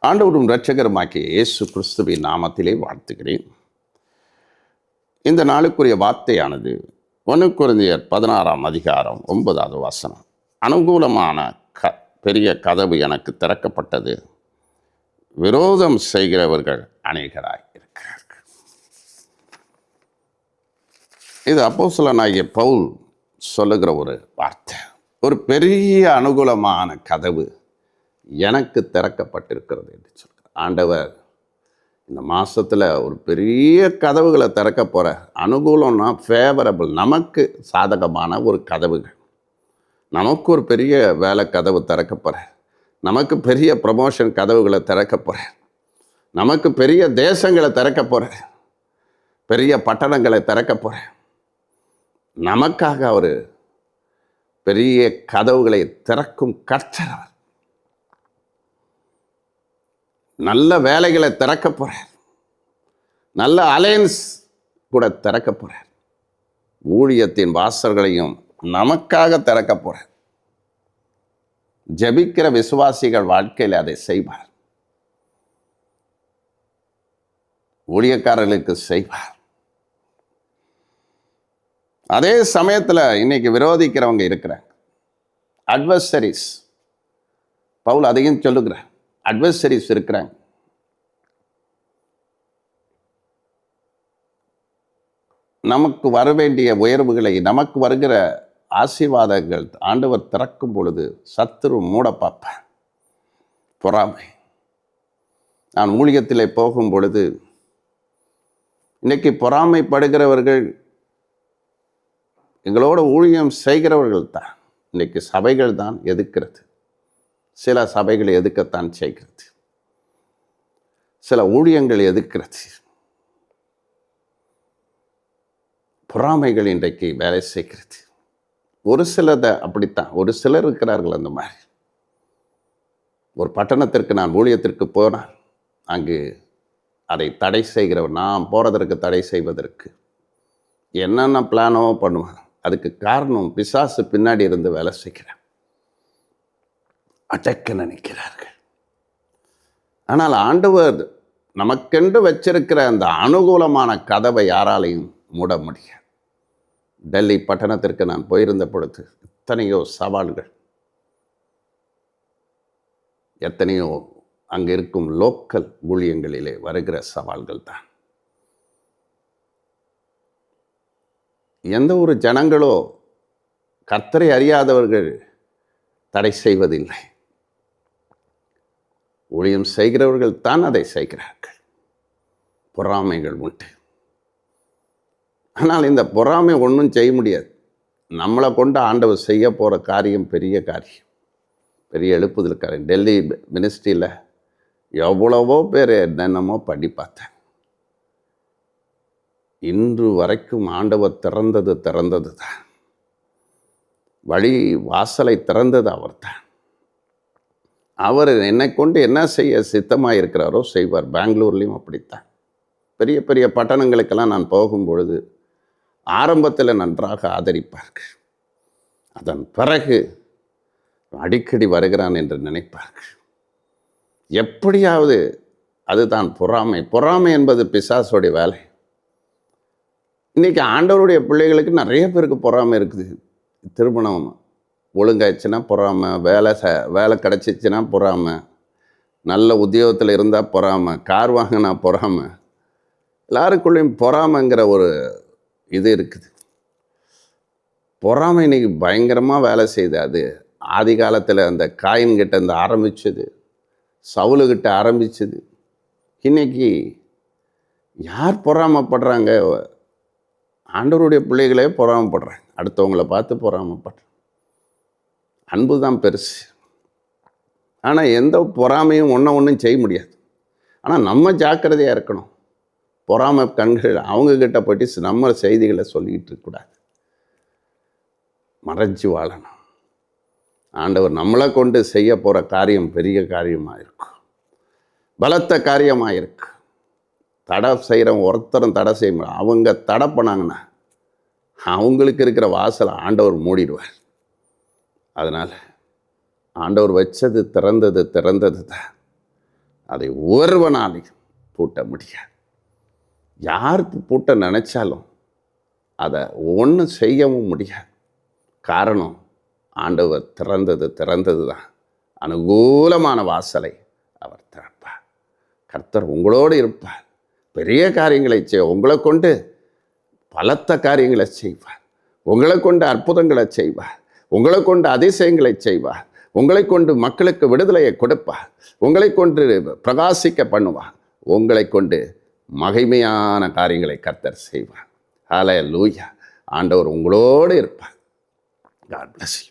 ஆண்டவரும் இரட்சகருமாகிய இயேசு கிறிஸ்துவின் நாமத்திலே வாழ்த்துகிறேன். இந்த நாளுக்குரிய வார்த்தையானது 1 கொரிந்தியர் 16 அதிகாரம் 9 அனுகூலமான பெரிய கதவு எனக்கு திறக்கப்பட்டது, விரோதம் செய்கிறவர்கள் அநேகராய் இருக்கிறார்கள். இது அப்போஸ்தலனாகிய பவுல் சொல்லுகிற ஒரு வார்த்தை. ஒரு பெரிய அனுகூலமான கதவு எனக்கு திறக்கப்பட்டிருக்கிறது என்று சொல்கிறார் ஆண்டவர். இந்த மாதத்தில் ஒரு பெரிய கதவுகளை திறக்க போகிற, அனுகூலம்னா ஃபேவரபிள், நமக்கு சாதகமான ஒரு கதவுகள். நமக்கு ஒரு பெரிய வேலை கதவு திறக்க போகிற, நமக்கு பெரிய ப்ரமோஷன் கதவுகளை திறக்க போகிற, நமக்கு பெரிய தேசங்களை திறக்க போகிற, பெரிய பட்டணங்களை திறக்க போகிற, நமக்காக அவர் பெரிய கதவுகளை திறக்கும் கர்த்தர். நல்ல வேலைகளை திறக்க போகிறார், நல்ல அலையன்ஸ் கூட திறக்க போகிறார், ஊழியத்தின் வாசல்களையும் நமக்காக திறக்க போகிறார். ஜெபிக்கிற விசுவாசிகள் வாழ்க்கையில் அதை செய்வார், ஊழியக்காரர்களுக்கு செய்வார். அதே சமயத்தில் இன்னைக்கு விரோதிக்கிறவங்க இருக்கிறாங்க, அட்வர்சரிஸ். பவுல் அதையும் சொல்லுகிறார், அட்வர்சரிஸ் இருக்கிறாங்க. நமக்கு வர வேண்டிய உயர்வுகளை, நமக்கு வருகிற ஆசீர்வாதங்கள் ஆண்டவர் திறக்கும் பொழுது சத்துரு மூட பார்ப்பேன். பொறாமை. நான் ஊழியத்திலே போகும் பொழுது இன்னைக்கு பொறாமைப்படுகிறவர்கள் எங்களோட ஊழியம் செய்கிறவர்கள் தான். இன்னைக்கு சபைகள் தான் எதிர்க்கிறது, சில சபைகளை எதிர்க்கத்தான் செய்கிறது, சில ஊழியங்கள் எதிர்க்கிறது. பொறாமைகள் இன்றைக்கு வேலை செய்கிறது. ஒரு சிலதை அப்படித்தான், ஒரு சிலர் இருக்கிறார்கள் அந்த மாதிரி. ஒரு பட்டணத்திற்கு நான் ஊழியத்திற்கு போனால் அங்கு அதை தடை செய்கிறவர், நான் போகிறதற்கு தடை செய்வதற்கு என்னென்ன பிளானோ பண்ணுவேன். அதுக்கு காரணம் பிசாசு பின்னாடி இருந்து வேலை செய்கிறேன், அடக்க நினைக்கிறார்கள். ஆனால் ஆண்டவர் நமக்கென்று வச்சிருக்கிற அந்த அனுகூலமான கதவை யாராலையும் மூட முடியாது. டெல்லி பட்டணத்திற்கு நான் போயிருந்த பொழுது எத்தனையோ சவால்கள், எத்தனையோ அங்கே இருக்கும் லோக்கல் ஊழியங்களிலே வருகிற சவால்கள் தான். எந்த ஒரு ஜனங்களோ கர்த்தரை அறியாதவர்கள் தடை செய்வதில்லை, ஊழியம் செய்கிறவர்கள் தான் அதை செய்கிறார்கள். பொறாமைகள் உண்டு. ஆனால் இந்த பொறாமை ஒன்றும் செய்ய முடியாது. நம்மளை கொண்டு ஆண்டவர் செய்ய போகிற காரியம் பெரிய காரியம், பெரிய எழுப்புதல் காரியம். டெல்லி மினிஸ்ட்ரியில் எவ்வளவோ பேர் என்னென்னமோ பண்ணி பார்த்தேன். இன்று வரைக்கும் ஆண்டவர் திறந்தது தான், வழி வாசலை திறந்தது அவர் தான். அவர் என்னை கொண்டு என்ன செய்ய சித்தமாக இருக்கிறாரோ செய்வார். பெங்களூர்லேயும் அப்படித்தான். பெரிய பெரிய பட்டணங்களுக்கெல்லாம் நான் போகும்பொழுது ஆரம்பத்தில் நன்றாக ஆதரிப்பார்கள், அதன் பிறகு அடிக்கடி வருகிறான் என்று நினைப்பார்கள். எப்படியாவது அதுதான் பொறாமை. பொறாமை என்பது பிசாசுடைய வேலை. இன்றைக்கி ஆண்டவருடைய பிள்ளைகளுக்கு நிறைய பேருக்கு பொறாமை இருக்குது. திருமணம் ஒழுங்காயிடுச்சுன்னா பொறாமை, வேலை கிடச்சிச்சின்னா பொறாமை, நல்ல உத்தியோகத்தில் இருந்தால் பொறாமை, கார் வாங்கினா பொறாமை. எல்லாருக்குள்ளேயும் பொறாமைங்கிற ஒரு இது இருக்குது. பொறாமை இன்னைக்கு பயங்கரமாக வேலை செய்யுது. அது ஆதி காலத்தில் அந்த காயின்கிட்ட இருந்து ஆரம்பித்தது, சவுலுக்கிட்ட ஆரம்பித்தது. இன்னைக்கு யார் பொறாமைப்படுறாங்க? ஆண்டவருடைய பிள்ளைகளே பொறாமைப்படுறாங்க, அடுத்தவங்களை பார்த்து பொறாமைப்படுறாங்க. அன்பு தான் பெருசு. ஆனால் எந்த பொறாமையும் ஒன்றும் செய்ய முடியாது. ஆனால் நம்ம ஜாக்கிரதையாக இருக்கணும். பொறாமை கண்கள் அவங்கக்கிட்ட போயிட்டு நம்ம செய்திகளை சொல்லிக்கிட்டு இருக்கக்கூடாது, மறைஞ்சு வாழணும். ஆண்டவர் நம்மளை கொண்டு செய்ய போகிற காரியம் பெரிய காரியமாக இருக்கும், பலத்த காரியமாக இருக்கு. தடை செய்கிறவங்க ஒருத்தரும் தடை செய்ய முடியாது. அவங்க தடை பண்ணாங்கன்னா அவங்களுக்கு இருக்கிற வாசலை ஆண்டவர் மூடிடுவார். அதனால் ஆண்டவர் வச்சது திறந்தது தான். அதை ஒருவனாலையும் பூட்ட முடியாது. யார் பூட்ட நினைச்சாலும் அதை ஒன்றும் செய்யவும் முடியாது. காரணம், ஆண்டவர் திறந்தது தான். அனுகூலமான வாசலை அவர் திறப்பார். கர்த்தர் உங்களோடு இருப்பார். பெரிய காரியங்களை உங்களை கொண்டு பலத்த காரியங்களை செய்வார். உங்களை கொண்டு அற்புதங்களை செய்வார். உங்களை கொண்டு அதிசயங்களை செய்வார். உங்களை கொண்டு மக்களுக்கு விடுதலையை கொடுப்பார். உங்களை கொண்டு பிரகாசிக்க பண்ணுவார். உங்களை கொண்டு மகிமையான காரியங்களை கர்த்தர் செய்வார். ஹல்லேலூயா. ஆண்டவர் உங்களோடு இருப்பார். God bless you.